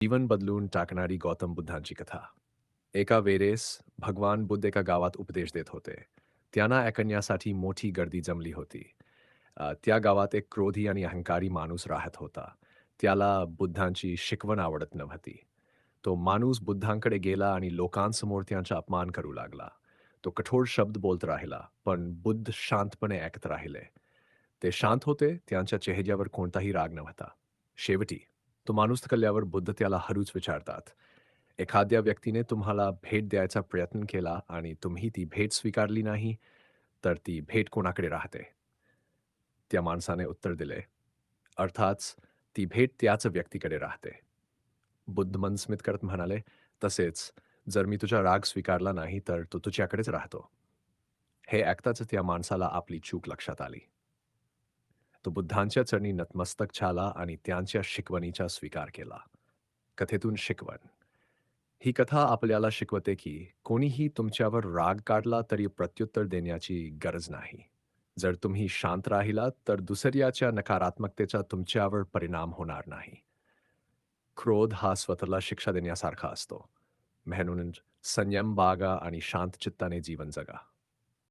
जीवन बदलून टाकणारी गौतम बुद्धांची कथा. एका वेळेस भगवान बुद्ध एका गावात उपदेश देत होते. त्यांना ऐकण्यासाठी मोठी गर्दी जमली होती. त्या गावात एक क्रोधी आणि अहंकारी माणूस राहत होता. त्याला बुद्धांची शिकवण आवडत नव्हती. तो माणूस बुद्धांकडे गेला आणि लोकांसमोर त्यांचा अपमान करू लागला. तो कठोर शब्द बोलत राहिला, पण बुद्ध शांतपणे ऐकत राहिले. ते शांत होते, त्यांच्या चेहऱ्यावर कोणताही राग नव्हता. शेवटी तो माणूस थकल्यावर बुद्ध त्याला हळूच विचारतात, एखाद्या व्यक्तीने तुम्हाला भेट द्यायचा प्रयत्न केला आणि तुम्ही ती भेट स्वीकारली नाही, तर ती भेट कोणाकडे राहते? त्या माणसाने उत्तर दिले, अर्थातच ती भेट त्याच व्यक्तीकडे राहते. बुद्ध मन स्मित करत म्हणाले, तसेच जर मी तुझा राग स्वीकारला नाही, तर तो तुझ्याकडेच राहतो. हे ऐकताच त्या माणसाला आपली चूक लक्षात आली. तो बुद्धांच्या चरणी नतमस्तक झाला आणि त्यांच्या शिकवणीचा स्वीकार केला. कथेतून शिकवण. ही कथा आपल्याला शिकवते की कोणीही तुमच्यावर राग काढला तरी प्रत्युत्तर देण्याची गरज नाही. जर तुम्ही शांत राहिलात तर दुसऱ्याच्या नकारात्मकतेचा तुमच्यावर परिणाम होणार नाही. क्रोध हा स्वतःला शिक्षा देण्यासारखा असतो. म्हणून संयम बाळगा आणि शांत चित्ताने जीवन जगा.